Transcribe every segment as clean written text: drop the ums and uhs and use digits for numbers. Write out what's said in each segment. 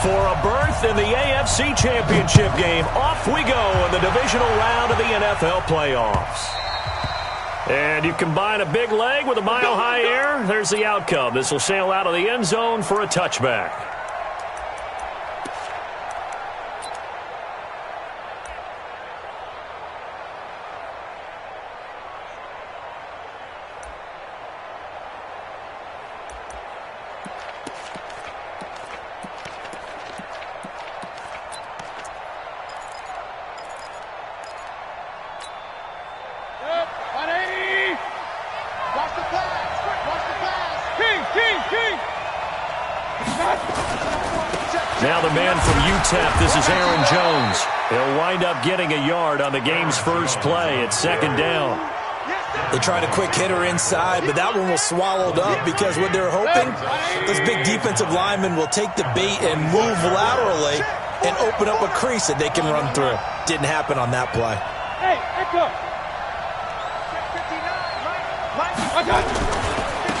For a berth in the AFC Championship game, off we go in the divisional round of the NFL playoffs. And you combine a big leg with a mile-high air, there's the outcome. This will sail out of the end zone for a touchback. Now the man from UTEP, this is Aaron Jones. He'll wind up getting a yard on the game's first play at second down. They tried a quick hitter inside, but that one was swallowed up because what they're hoping, those big defensive linemen will take the bait and move laterally and open up a crease that they can run through. Didn't happen on that play. Hey, echo.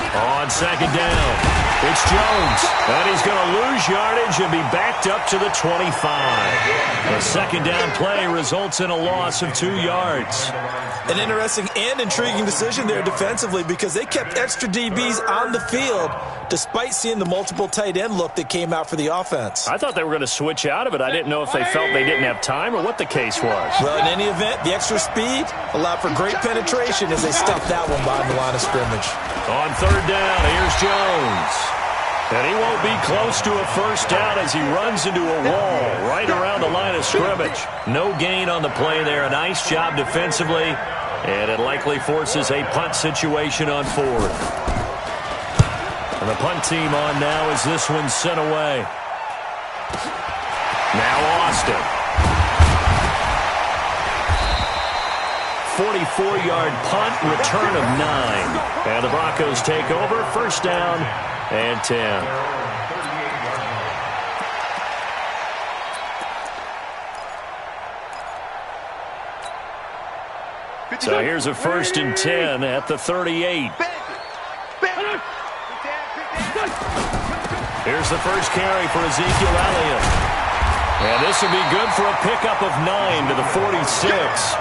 On second down, it's Jones, and he's going to lose yardage and be backed up to the 25. The second down play results in a loss of 2 yards. An interesting and intriguing decision there defensively because they kept extra DBs on the field despite seeing the multiple tight end look that came out for the offense. I thought they were going to switch out of it. I didn't know if they felt they didn't have time or what the case was. Well, in any event, the extra speed allowed for great penetration as they stuffed that one behind the line of scrimmage. On third down, here's Jones. And he won't be close to a first down as he runs into a wall right around the line of scrimmage. No gain on the play there. A nice job defensively. And it likely forces a punt situation on fourth. And the punt team on now as this one's sent away. Now Austin. 44-yard punt, return of 9. And the Broncos take over, first down and 10. So here's a first and 10 at the 38. Here's the first carry for Ezekiel Elliott. And this will be good for a pickup of 9 to the 46.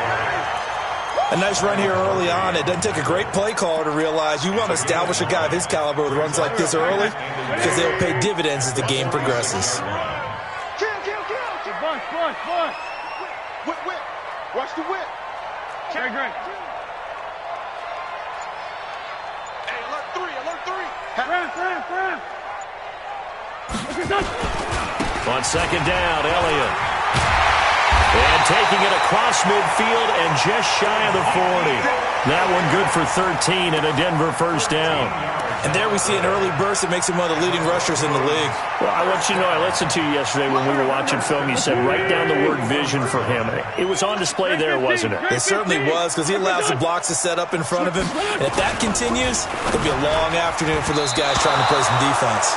A nice run here early on. It doesn't take a great play caller to realize you want to establish a guy of his caliber with runs like this early because they'll pay dividends as the game progresses. Whip. Watch the whip. Great. Hey, alert 3. On second down, Elliott. And taking it across midfield and just shy of the 40. That one good for 13 and a Denver first down. And there we see an early burst that makes him one of the leading rushers in the league. Well, I want you to know, I listened to you yesterday when we were watching film. You said write down the word vision for him. It was on display there, wasn't it? It certainly was because he allows the blocks to set up in front of him. And if that continues, it'll be a long afternoon for those guys trying to play some defense.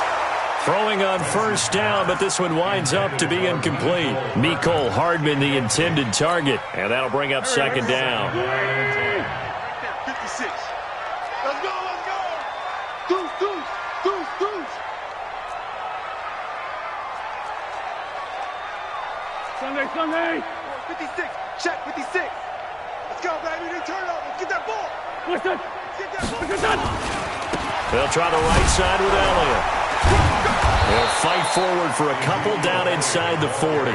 Throwing on first down, but this one winds up to be incomplete. Mecole Hardman, the intended target, and that'll bring up second down. 56. Let's go. Deuce. Sunday. 56. Check 56. Let's go, baby. They turn up. Let's get that ball. Listen. Get that ball. They'll try the right side with Elliott. They'll fight forward for a couple down inside the 40.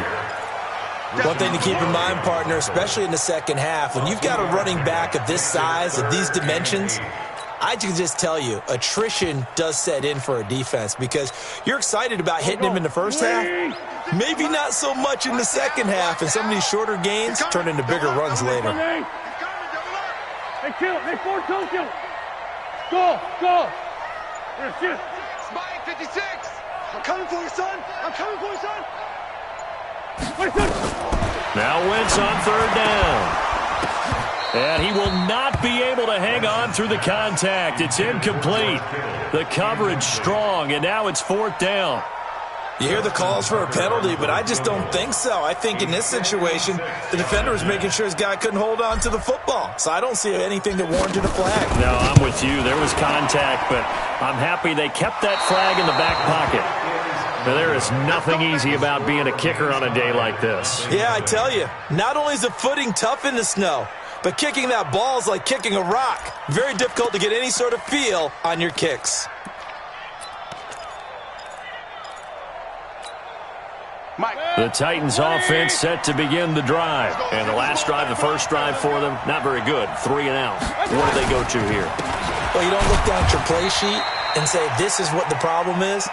One thing to keep in mind, partner, especially in the second half, when you've got a running back of this size, of these dimensions, I can just tell you, attrition does set in for a defense because you're excited about hitting him in the first half. Maybe not so much in the second half, and some of these shorter gains turn into bigger runs later. They kill. They force kill. Go. Spike 56. I'm coming for you, son. Now Wentz on third down. And he will not be able to hang on through the contact. It's incomplete. The coverage strong, and now it's fourth down. You hear the calls for a penalty, but I just don't think so. I think in this situation, the defender was making sure his guy couldn't hold on to the football. So I don't see anything that warranted a flag. No, I'm with you. There was contact, but I'm happy they kept that flag in the back pocket. Now, there is nothing easy about being a kicker on a day like this. Yeah, I tell you, not only is the footing tough in the snow, but kicking that ball is like kicking a rock. Very difficult to get any sort of feel on your kicks. The Titans offense set to begin the drive. And the last drive, the first drive for them, not very good. 3 and out. What do they go to here? Well, you don't look down at your play sheet and say, this is what the problem is.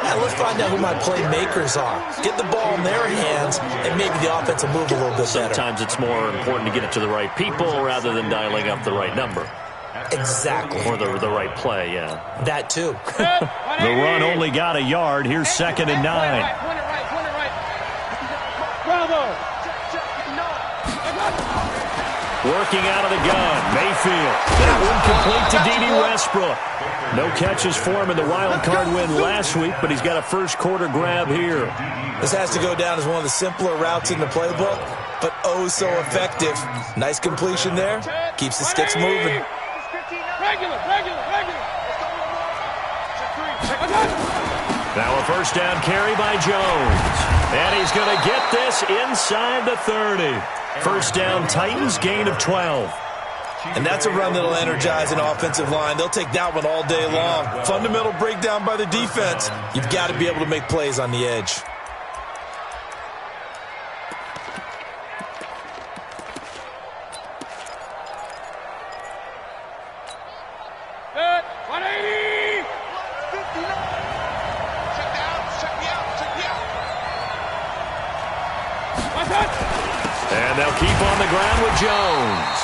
Now, let's find out who my playmakers are. Get the ball in their hands, and maybe the offense will move a little bit better. Sometimes it's more important to get it to the right people rather than dialing up the right number. Exactly. Or the right play, yeah. That, too. The run only got a yard. Here's 2nd and 9. Working out of the gun, Mayfield. That one complete to D.D. Westbrook. No catches for him in the wild card win last week, but he's got a first quarter grab here. This has to go down as one of the simpler routes in the playbook, but oh so effective. Nice completion there. Keeps the sticks moving. Now a first down carry by Jones. And he's going to get this inside the 30. First down, Titans, gain of 12. And that's a run that'll energize an offensive line. They'll take that one all day long. Fundamental breakdown by the defense. You've got to be able to make plays on the edge. And they'll keep on the ground with Jones.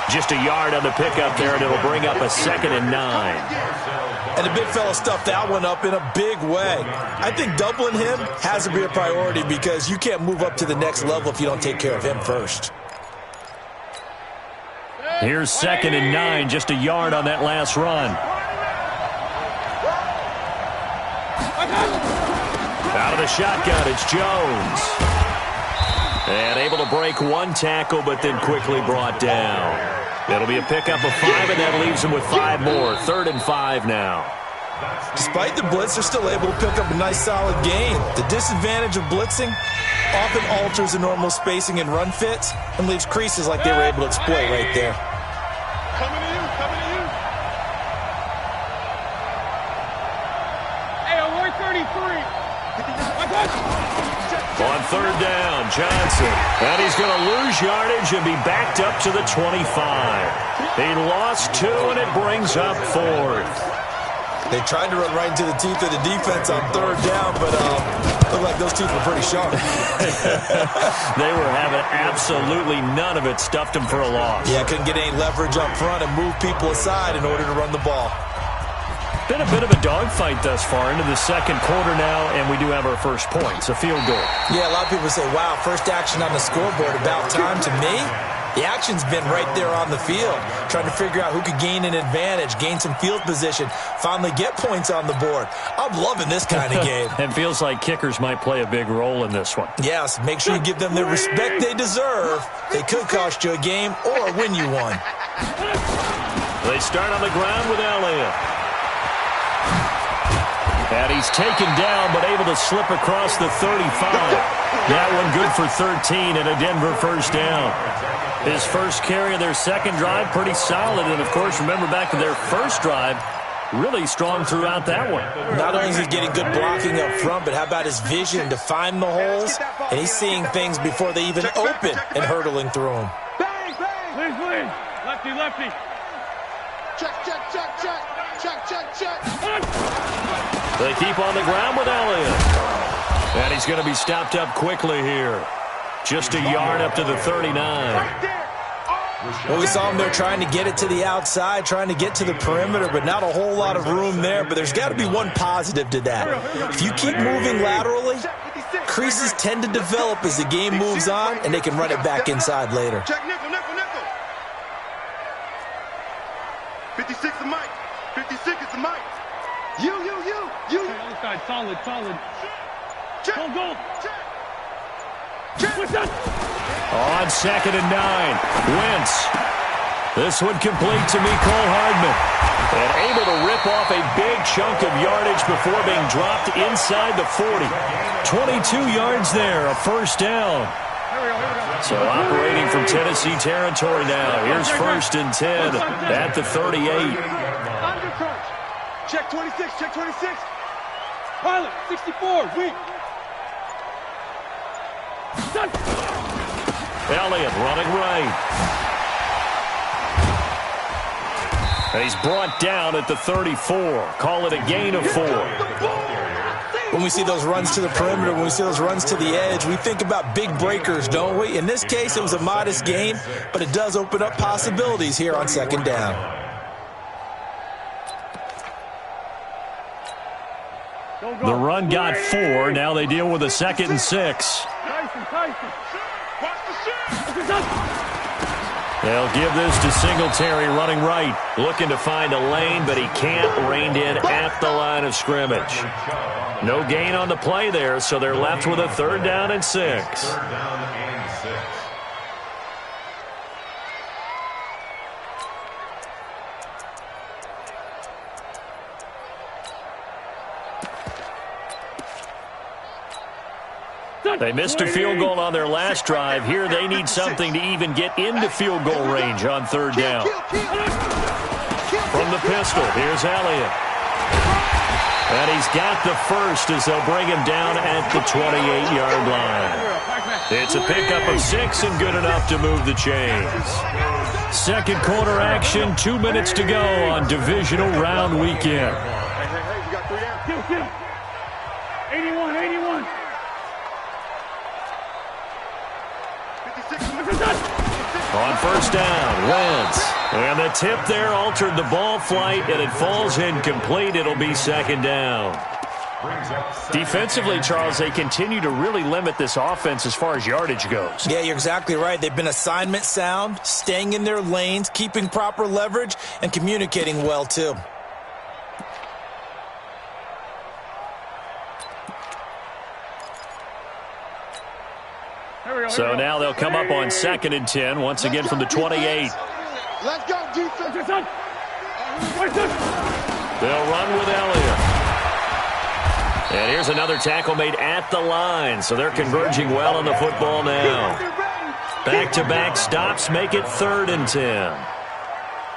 Just a yard on the pickup there, and it'll bring up a 2nd and 9. And the big fella stuffed that one up in a big way. I think doubling him has to be a priority because you can't move up to the next level if you don't take care of him first. Here's 2nd and 9, just a yard on that last run. Out of the shotgun, it's Jones. And able to break one tackle, but then quickly brought down. It'll be a pickup of 5, and that leaves him with 5 more. 3rd and 5 now. Despite the blitz, they're still able to pick up a nice, solid gain. The disadvantage of blitzing often alters the normal spacing and run fits and leaves creases like they were able to exploit right there. Coming to you, coming to you. Hey, on 133. On 3rd down, Johnson. And he's going to lose yardage and be backed up to the 25. He lost 2, and it brings up 4th. They tried to run right into the teeth of the defense on 3rd down, but looked like those teeth were pretty sharp. They were having absolutely none of it. Stuffed them for a loss. Yeah, couldn't get any leverage up front and move people aside in order to run the ball. Been a bit of a dogfight thus far into the 2nd quarter now, and we do have our first points, a field goal. Yeah, a lot of people say, wow, first action on the scoreboard, about time. To me, the action's been right there on the field, trying to figure out who could gain an advantage, gain some field position, finally get points on the board. I'm loving this kind of game. It feels like kickers might play a big role in this one. Yes, make sure you give them the respect they deserve. They could cost you a game or win you one. They start on the ground with Elliott. And he's taken down, but able to slip across the 35. That one good for 13 and a Denver first down. His first carry of their 2nd drive, pretty solid. And, of course, remember back to their first drive, really strong throughout that one. Not only is he getting good blocking up front, but how about his vision to find the holes? And he's seeing things before they even open and hurtling through them. Bang, bang. Please, please. Lefty, lefty. Check, check, check, check. Check, check, check. They keep on the ground with Elliott. And he's going to be stopped up quickly here. Just a yard up to the 39. Well, we saw him there trying to get it to the outside, trying to get to the perimeter, but not a whole lot of room there. But there's got to be one positive to that. If you keep moving laterally, creases tend to develop as the game moves on, and they can run it back inside later. Check nickel, nickel, nickel. 56 is Mike. 56 is Mike. You. Other side, solid. Check. Go. Check. What's that? On 2nd and 9, Wentz. This one complete to Mecole Hardman. And able to rip off a big chunk of yardage before being dropped inside the 40. 22 yards there, a first down. So operating from Tennessee territory now. Here's 1st and 10 at the 38. Under crunch. Check 26. Pilot, 64, weak. Elliott running right. And he's brought down at the 34. Call it a gain of 4. When we see those runs to the perimeter, when we see those runs to the edge, we think about big breakers, don't we? In this case, it was a modest gain, but it does open up possibilities here on 2nd down. The run got 4. Now they deal with a 2nd and 6. They'll give this to Singletary running right. Looking to find a lane, but he can't. Reined in at the line of scrimmage. No gain on the play there, so they're left with a 3rd down and 6. They missed a field goal on their last drive. Here they need something to even get into field goal range on 3rd down. From the pistol, here's Elliott. And he's got the first as they'll bring him down at the 28-yard line. It's a pickup of 6 and good enough to move the chains. 2nd quarter action, 2 minutes to go on divisional round weekend. Hey, we got 3 down. 81. On 1st down, Wentz. And the tip there altered the ball flight, and it falls incomplete. It'll be 2nd down. Defensively, Charles, they continue to really limit this offense as far as yardage goes. Yeah, you're exactly right. They've been assignment sound, staying in their lanes, keeping proper leverage, and communicating well, too. So now they'll come up on 2nd and 10, once again from the 28. Let's go, defense. They'll run with Elliott. And here's another tackle made at the line, so they're converging well on the football now. Back-to-back stops make it 3rd and 10.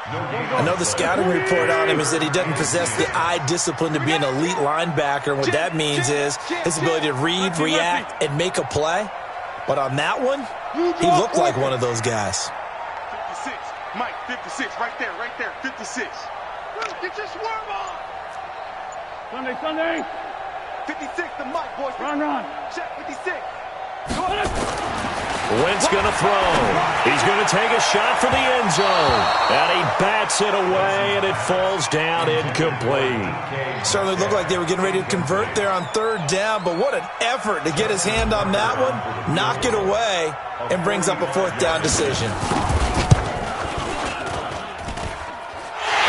I know the scouting report on him is that he doesn't possess the eye discipline to be an elite linebacker. And what that means is his ability to read, react, and make a play. But on that one, he looked like one of those guys. 56, Mike, 56, right there, 56. Get your swerve on. Sunday. 56, the Mike, boys. Run. Check, 56. Wentz going to throw. He's going to take a shot for the end zone. And he bats it away, and it falls down incomplete. Certainly looked like they were getting ready to convert there on 3rd down, but what an effort to get his hand on that one, knock it away, and brings up a 4th down decision.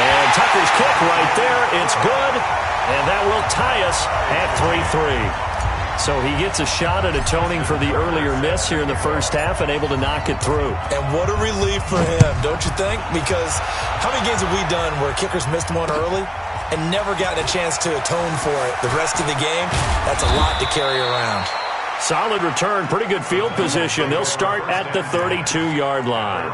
And Tucker's kick right there. It's good, and that will tie us at 3-3. So he gets a shot at atoning for the earlier miss here in the first half and able to knock it through. And what a relief for him, don't you think? Because how many games have we done where kickers missed one early and never gotten a chance to atone for it the rest of the game? That's a lot to carry around. Solid return, pretty good field position. They'll start at the 32-yard line.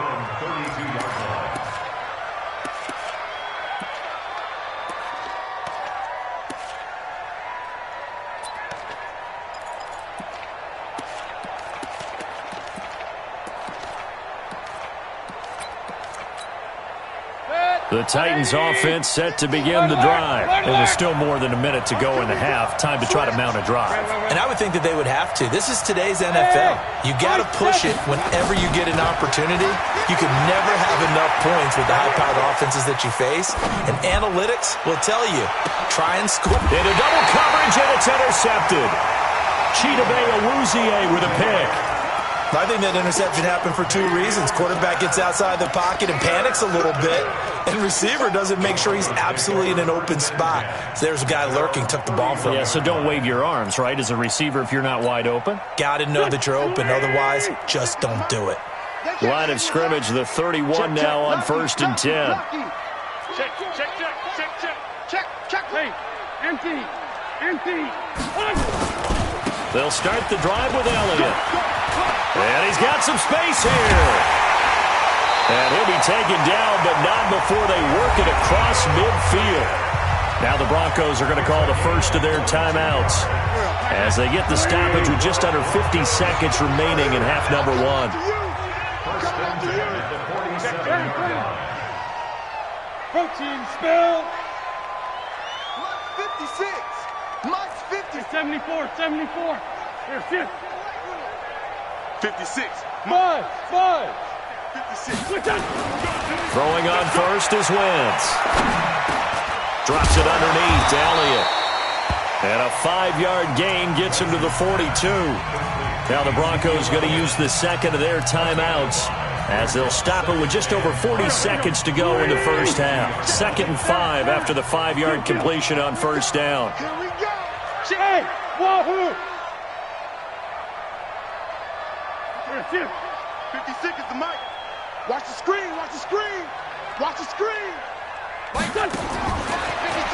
The Titans offense set to begin the drive. And with still more than a minute to go in the half, time to try to mount a drive. And I would think that they would have to. This is today's NFL. You got to push it whenever you get an opportunity. You can never have enough points with the high-powered offenses that you face. And analytics will tell you, try and score. Into double coverage, and it's intercepted. Chidobe Awuzie with a pick. I think that interception happened for two reasons. Quarterback gets outside the pocket and panics a little bit, and receiver doesn't make sure he's absolutely in an open spot. So there's a guy lurking, took the ball from him. Yeah, so don't wave your arms, right, as a receiver if you're not wide open? Got to know that you're open. Otherwise, just don't do it. Line of scrimmage, the 31 now on 1st and 10. Check. Hey, empty. They'll start the drive with Elliott. And he's got some space here. And he'll be taken down, but not before they work it across midfield. Now the Broncos are going to call the first of their timeouts as they get the stoppage with just under 50 seconds remaining in half number 1. Protein spill. Max 50. 74. Here, shift. 56. 5. 56. Throwing on first is Wentz. Drops it underneath to Elliott. And a 5-yard gain gets him to the 42. Now the Broncos going to use the second of their timeouts as they'll stop it with just over 40 seconds to go in the first half. 2nd and 5 after the 5-yard completion on first down. Here we go. Hey, wahoo. 56 is the mic. Watch the screen.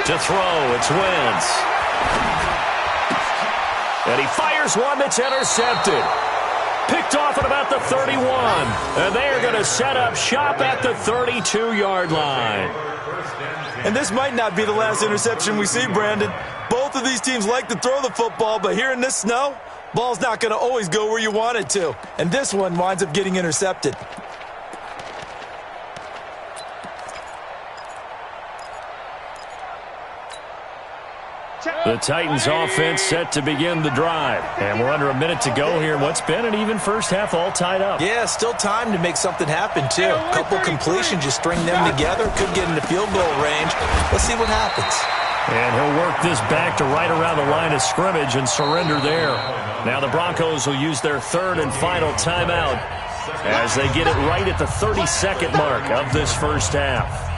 To throw, it's Wentz. And he fires one that's intercepted. Picked off at about the 31. And they are going to set up shop at the 32-yard line. And this might not be the last interception we see, Brandon. Both of these teams like to throw the football, but here in this snow, ball's not going to always go where you want it to. And this one winds up getting intercepted. The Titans offense set to begin the drive. And we're under a minute to go here. What's been an even first half all tied up. Yeah, still time to make something happen, too. A couple completions, just string them together. Could get into field goal range. Let's see what happens. And he'll work this back to right around the line of scrimmage and surrender there. Now the Broncos will use their 3rd and final timeout as they get it right at the 30-second mark of this first half.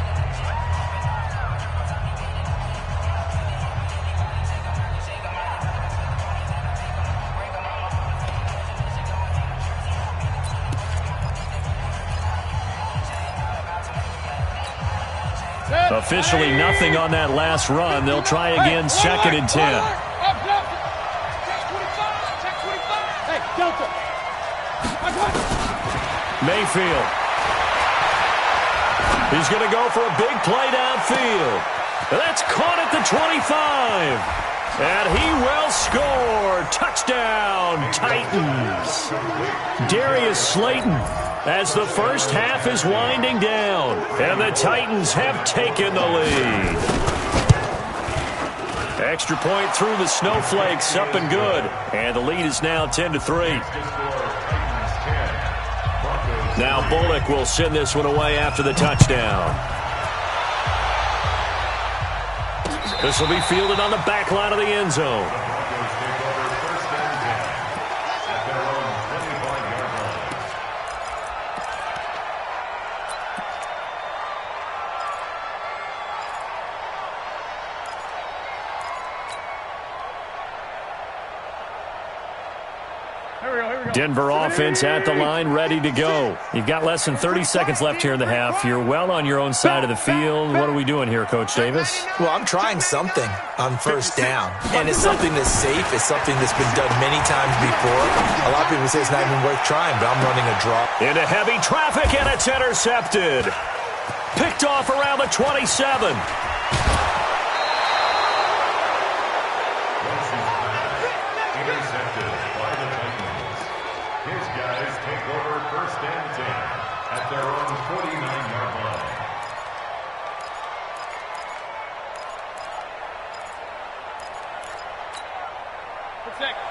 Officially nothing on that last run. They'll try again, 2nd and 10. Mayfield. He's going to go for a big play downfield. That's caught at the 25. And he will score. Touchdown, Titans. Darius Slayton as the first half is winding down. And the Titans have taken the lead. Extra point through the snowflakes, up and good. And the lead is now 10-3. Now Bullock will send this one away after the touchdown. This will be fielded on the back line of the end zone. Denver offense at the line, ready to go. You've got less than 30 seconds left here in the half. You're well on your own side of the field. What are we doing here, Coach Davis? Well, I'm trying something on first down. And it's something that's safe. It's something that's been done many times before. A lot of people say it's not even worth trying, but I'm running a draw. Into heavy traffic, and it's intercepted. Picked off around the 27.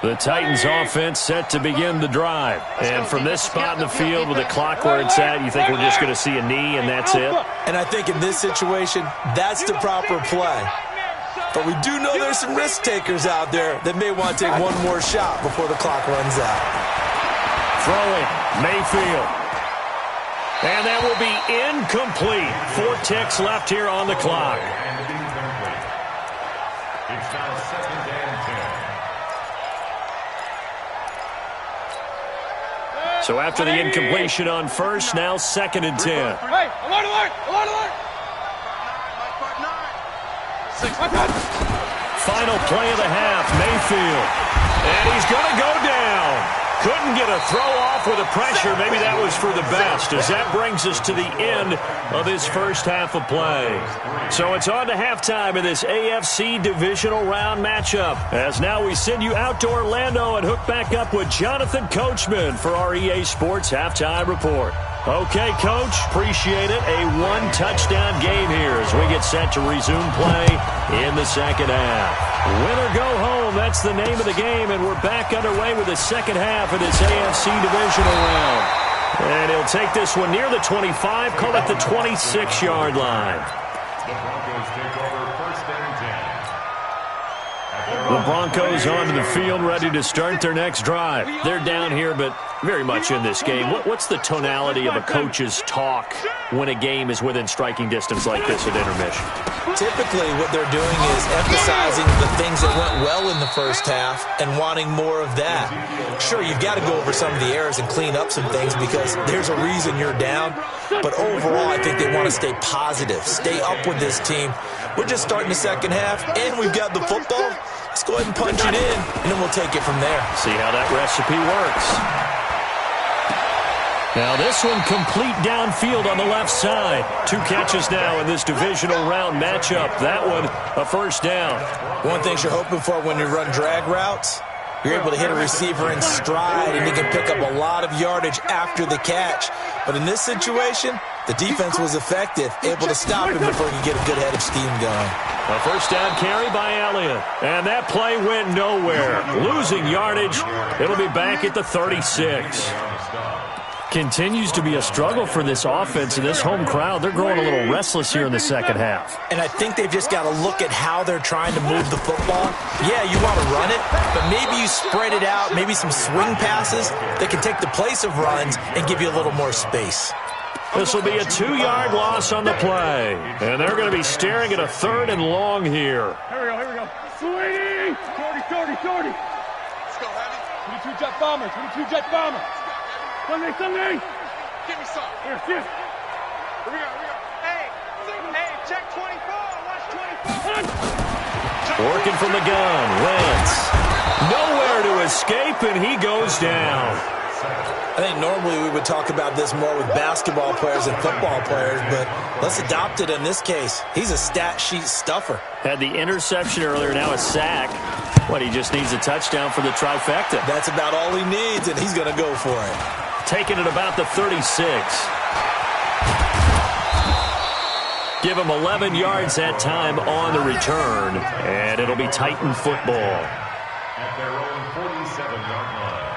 The Titans offense set to begin the drive. And from this spot in the field with the clock where it's at, you think we're just going to see a knee and that's it? And I think in this situation, that's the proper play. But we do know there's some risk takers out there that may want to take one more shot before the clock runs out. Throwing, Mayfield. And that will be incomplete. 4 ticks left here on the clock. It's now 2nd and 10. So after the incompletion on first, now 2nd and 10. Hey, alert, alert, alert, alert. Final play of the half, Mayfield. And he's going to go down. Couldn't get a throw off with the pressure. Maybe that was for the best, as that brings us to the end of this first half of play. So it's on to halftime in this AFC divisional round matchup, as now we send you out to Orlando and hook back up with Jonathan Coachman for our EA Sports Halftime Report. Okay, Coach, appreciate it. A 1-touchdown game here as we get set to resume play in the second half. Win or go home, that's the name of the game, and we're back underway with the second half of this AFC divisional round. And he'll take this one near the 25, call it the 26-yard line. The Broncos take over 1st and 10. The Broncos onto the field, ready to start their next drive. They're down here, but very much in this game. What's the tonality of a coach's talk when a game is within striking distance like this at intermission? Typically, what they're doing is emphasizing the things that went well in the first half and wanting more of that. Sure, you've got to go over some of the errors and clean up some things because there's a reason you're down. But overall, I think they want to stay positive, stay up with this team. We're just starting the second half, and we've got the football. Let's go ahead and punch it in, and then we'll take it from there. See how that recipe works. Now this one complete downfield on the left side. 2 catches now in this divisional round matchup. That one a first down. One thing you're hoping for when you run drag routes, you're able to hit a receiver in stride, and you can pick up a lot of yardage after the catch. But in this situation, the defense was effective, able to stop him before he could get a good head of steam going. A first down carry by Elliott. And that play went nowhere. Losing yardage. It'll be back at the 36. Continues to be a struggle for this offense and this home crowd. They're growing a little restless here in the second half. And I think they've just got to look at how they're trying to move the football. Yeah, you want to run it, but maybe you spread it out, maybe some swing passes that can take the place of runs and give you a little more space. This will be a 2-yard loss on the play. And they're going to be staring at a 3rd and long here. Here we go, here we go. Swing! 30. Let's go, Heavy. 22 jet bombers, 22 jet bombers. Sunday. Give me some. Here we go. Hey, check 24. Watch 24. Working from the gun. Wentz. Nowhere to escape, and he goes down. I think normally we would talk about this more with basketball players and football players, but let's adopt it in this case. He's a stat sheet stuffer. Had the interception earlier, now a sack. He just needs a touchdown for the trifecta. That's about all he needs, and he's going to go for it. Taking it about the 36. Give him 11 yards that time on the return, and it'll be Titan football. At their own 47-yard line.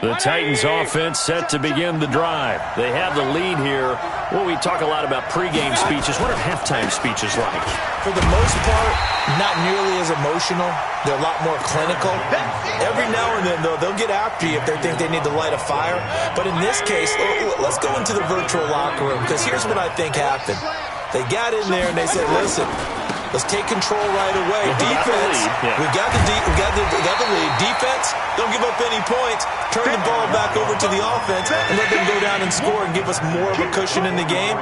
The Titans offense set to begin the drive. They have the lead here. Well, we talk a lot about pregame speeches. What are halftime speeches like? For the most part, not nearly as emotional. They're a lot more clinical. Every now and then, though, they'll get after you if they think they need to light a fire. But in this case, let's go into the virtual locker room, because here's what I think happened. They got in there and they said, listen, let's take control right away. Defense, we got the lead. Defense, don't give up any points. Turn the ball back over to the offense and let them go down and score and give us more of a cushion in the game.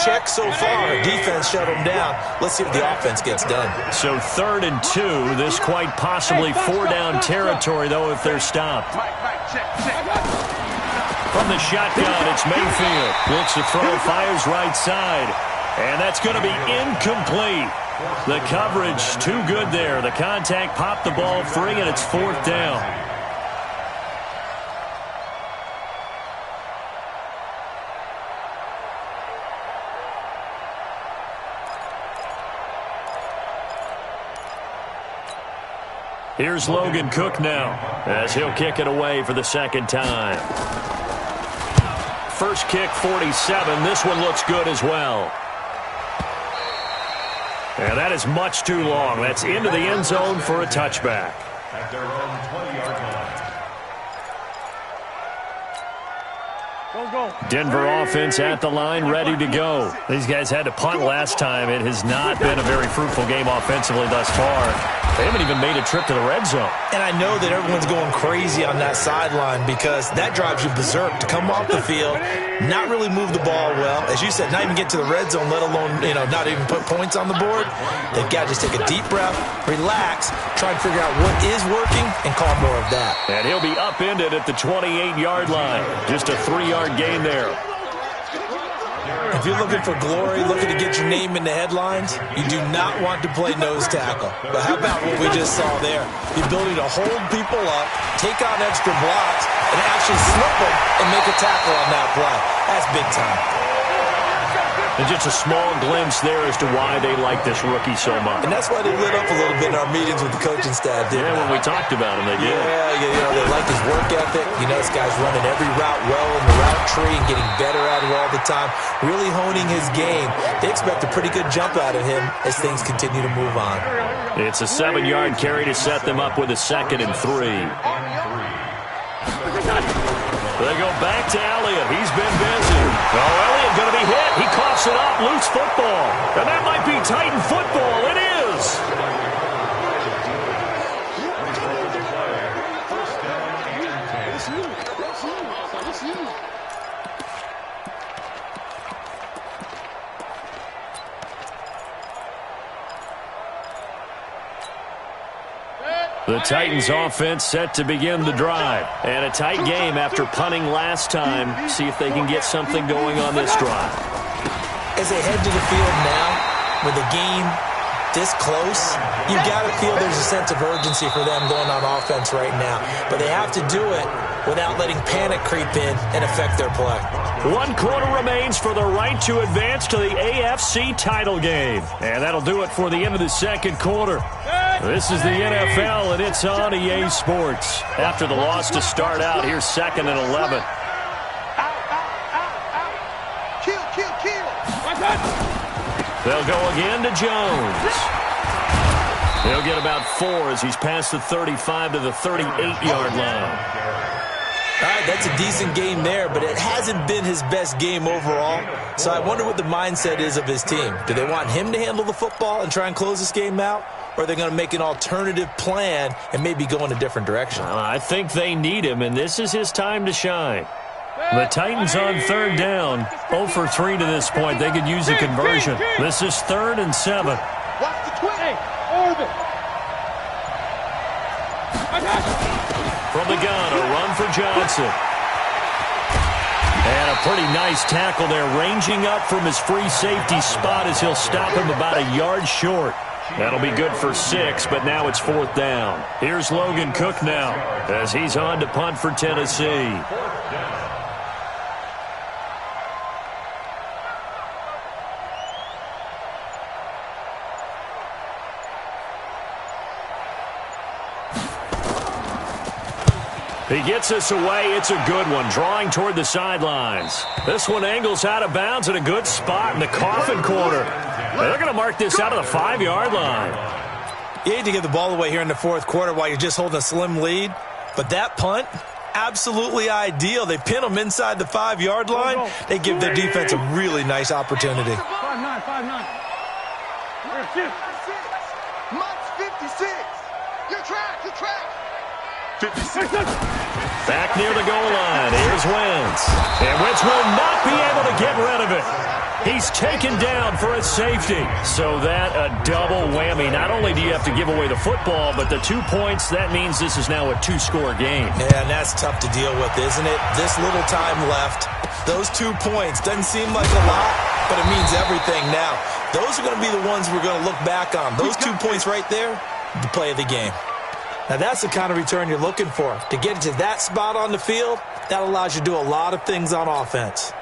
Check so far. Defense shut them down. Let's see if the offense gets done. So 3rd and 2. This quite possibly 4-down territory, though, if they're stopped. From the shotgun, it's Mayfield. Looks to throw, fires right side. And that's going to be incomplete. The coverage too good there. The contact popped the ball free, and it's 4th down. Here's Logan Cook now, as he'll kick it away for the second time. first kick 47. This one looks good as well. And that is much too long. That's into the end zone for a touchback. At their own 20-yard line. Denver offense at the line, ready to go. These guys had to punt last time. It has not been a very fruitful game offensively thus far. They haven't even made a trip to the red zone. And I know that everyone's going crazy on that sideline because that drives you berserk to come off the field, not really move the ball well. As you said, not even get to the red zone, let alone, not even put points on the board. They've got to just take a deep breath, relax, try and figure out what is working, and call more of that. And he'll be upended at the 28-yard line. Just a 3-yard gain there. If you're looking for glory, looking to get your name in the headlines, you do not want to play nose tackle. But how about what we just saw there? The ability to hold people up, take on extra blocks, and actually slip them and make a tackle on that play. That's big time. And just a small glimpse there as to why they like this rookie so much. And that's why they lit up a little bit in our meetings with the coaching staff, didn't they? When we talked about him, they did. Yeah, they like his work ethic. This guy's running every route well in the route tree and getting better at it all the time, really honing his game. They expect a pretty good jump out of him as things continue to move on. It's a 7-yard carry to set them up with a 2nd and 3. They go back to Elliott. He's been busy. Elliott going to be hit. He coughs it up. Loose football. And that might be Titan football. It is. The Titans offense set to begin the drive. And a tight game after punting last time. See if they can get something going on this drive. As they head to the field now, with the game this close, you've got to feel there's a sense of urgency for them going on offense right now. But they have to do it without letting panic creep in and affect their play. 1 quarter remains for the right to advance to the AFC title game. And that'll do it for the end of the 2nd quarter. This is the NFL, and it's on EA Sports. After the loss to start out, here's 2nd and 11. Kill. They'll go again to Jones. He'll get about 4 as he's past the 35 to the 38-yard line. All right, that's a decent game there, but it hasn't been his best game overall. So I wonder what the mindset is of his team. Do they want him to handle the football and try and close this game out? Or are they going to make an alternative plan and maybe go in a different direction? I think they need him, and this is his time to shine. The Titans on 3rd down, 0 for 3 to this point. They could use a conversion. This is 3rd and 7. Watch the twin. Hey, orbit. From the gun, a run for Johnson. And a pretty nice tackle there, ranging up from his free safety spot as he'll stop him about a yard short. That'll be good for 6, but now it's 4th down. Here's Logan Cook now as he's on to punt for Tennessee. He gets us away. It's a good one, drawing toward the sidelines. This one angles out of bounds at a good spot in the coffin corner. They're going to mark this out of the 5-yard line. You hate to give the ball away here in the 4th quarter while you're just holding a slim lead, but that punt, absolutely ideal. They pin them inside the 5-yard line. They give their defense a really nice opportunity. 5-9. Much 56. Your track. 56. Back near the goal line. Here's Wentz. And Wentz will not be able to get rid of it. He's taken down for a safety. So that a double whammy. Not only do you have to give away the football, but the 2 points, that means this is now a 2-score game. Yeah, and that's tough to deal with, isn't it? This little time left. Those 2 points doesn't seem like a lot, but it means everything now. Those are going to be the ones we're going to look back on. Those 2 points right there, the play of the game. Now, that's the kind of return you're looking for. To get to that spot on the field, that allows you to do a lot of things on offense.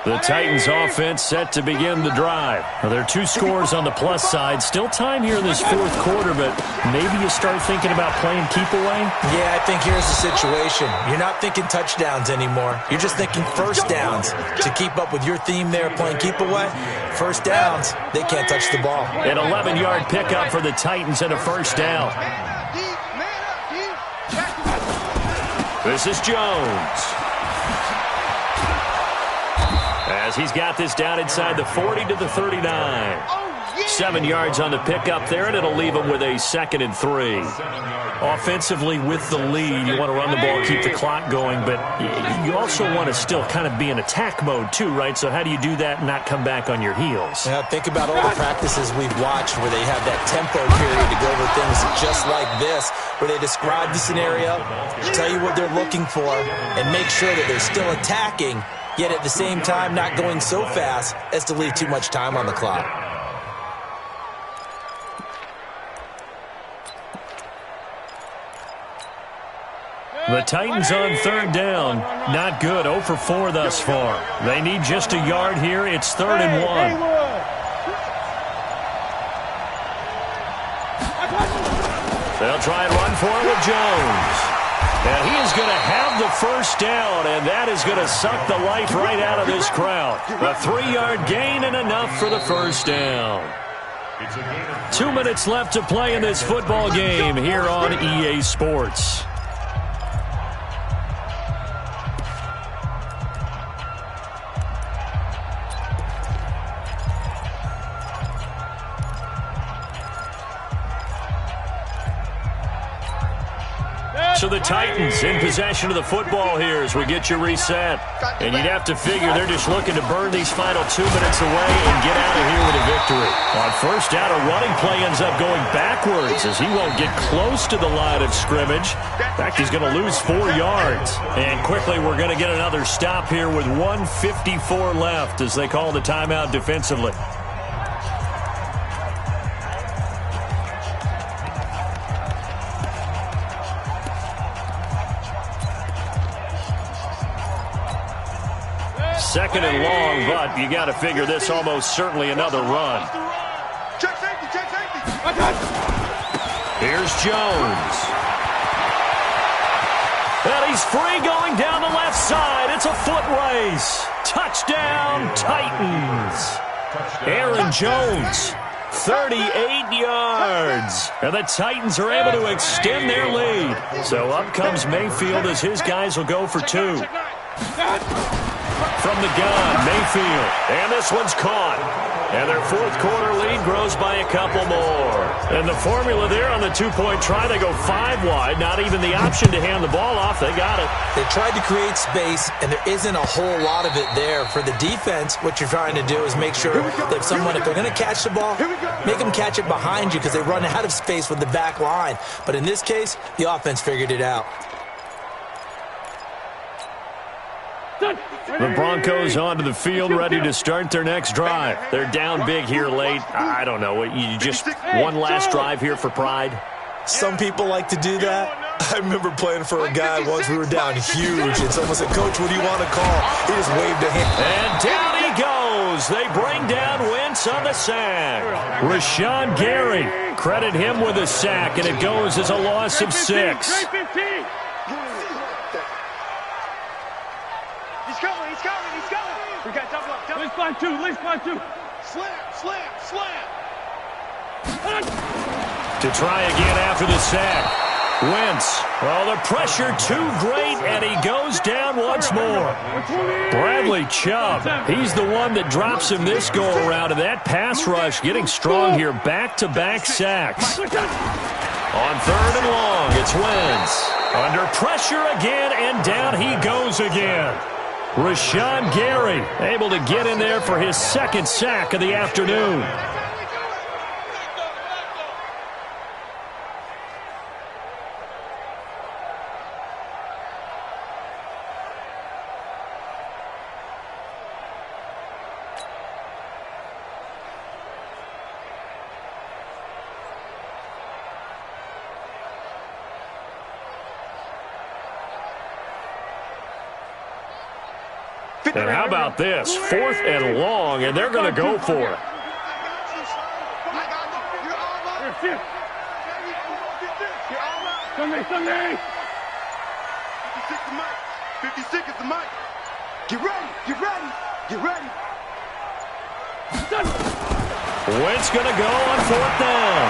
The Titans offense set to begin the drive. Well, there are 2 scores on the plus side. Still time here in this 4th quarter, but maybe you start thinking about playing keep away? Yeah, I think here's the situation. You're not thinking touchdowns anymore. You're just thinking first downs. To keep up with your theme there, playing keep away, first downs, they can't touch the ball. An 11-yard pickup for the Titans and a first down. This is Jones. As he's got this down inside the 40 to the 39. 7 yards on the pickup there, and it'll leave him with a 2nd and 3. Offensively, with the lead, you want to run the ball, keep the clock going, but you also want to still kind of be in attack mode too, right? So how do you do that and not come back on your heels? Now, think about all the practices we've watched where they have that tempo period to go over things just like this, where they describe the scenario, tell you what they're looking for, and make sure that they're still attacking, yet at the same time not going so fast as to leave too much time on the clock. The Titans on 3rd down. Not good. 0 for 4 thus far. They need just a yard here. It's 3rd and 1. They'll try and run for it with Jones. And he is going to have the first down, and that is going to suck the life right out of this crowd. A 3-yard gain and enough for the first down. 2 minutes left to play in this football game here on EA Sports. So the Titans in possession of the football here as we get you reset. And you'd have to figure they're just looking to burn these final 2 minutes away and get out of here with a victory. On first down, a running play ends up going backwards as he won't get close to the line of scrimmage. In fact, he's going to lose 4 yards. And quickly, we're going to get another stop here with 1:54 left as they call the timeout defensively. Second and long, but you got to figure this almost certainly another run. Check safety, check safety. Here's Jones. And he's free going down the left side. It's a foot race. Touchdown, Titans. Aaron Jones, 38 yards. And the Titans are able to extend their lead. So up comes Mayfield as his guys will go for 2. From the gun, Mayfield. And this one's caught. And their 4th quarter lead grows by a couple more. And the formula there on the 2-point try, they go 5 wide. Not even the option to hand the ball off. They got it. They tried to create space, and there isn't a whole lot of it there. For the defense, what you're trying to do is make sure that if they're going to catch the ball, make them catch it behind you because they run out of space with the back line. But in this case, the offense figured it out. The Broncos onto the field, ready to start their next drive. They're down big here late. I don't know. You just one last drive here for pride? Some people like to do that. I remember playing for a guy once. We were down huge, and someone said, "Coach, what do you want to call?" He just waved a hand. And down he goes. They bring down Wentz on the sack. Rashawn Gary, credit him with a sack, and it goes as a loss of 6. We got double up. Let's find 2. Let's find 2. Slam. To try again after the sack. Wentz. Well, the pressure too great, and he goes down once more. Bradley Chubb. He's the one that drops him this go-around, and that pass rush getting strong here. Back-to-back sacks. On 3rd and long, it's Wentz. Under pressure again, and down he goes again. Rashawn Gary able to get in there for his 2nd sack of the afternoon. And how about this? 4th and long, and they're going to go for it. Sunday. 56 is the mic. Get ready. Wentz going to go on 4th down.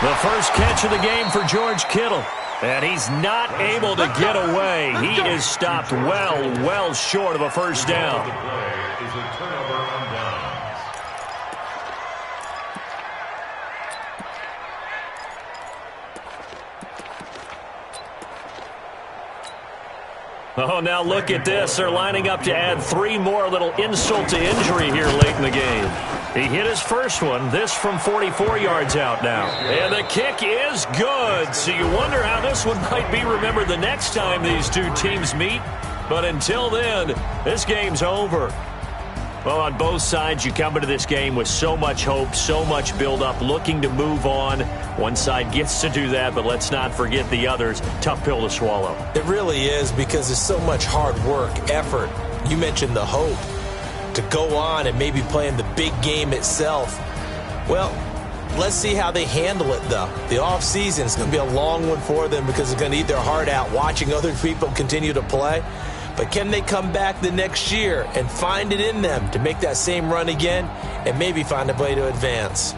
The first catch of the game for George Kittle. And he's not able to get away. He is stopped well short of a first down. Oh, now look at this. They're lining up to add 3 more, little insult to injury here late in the game. He hit his first one, this from 44 yards out now. And the kick is good. So you wonder how this one might be remembered the next time these two teams meet. But until then, this game's over. Well, on both sides, you come into this game with so much hope, so much build-up, looking to move on. One side gets to do that, but let's not forget the others. Tough pill to swallow. It really is, because there's so much hard work, effort. You mentioned the hope to go on and maybe play in the big game itself. Well, let's see how they handle it, though. The offseason is going to be a long one for them because they're going to eat their heart out watching other people continue to play. But can they come back the next year and find it in them to make that same run again and maybe find a way to advance?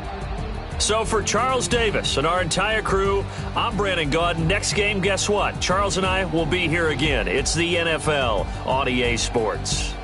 So for Charles Davis and our entire crew, I'm Brandon Gaudin. Next game, guess what? Charles and I will be here again. It's the NFL on EA Sports.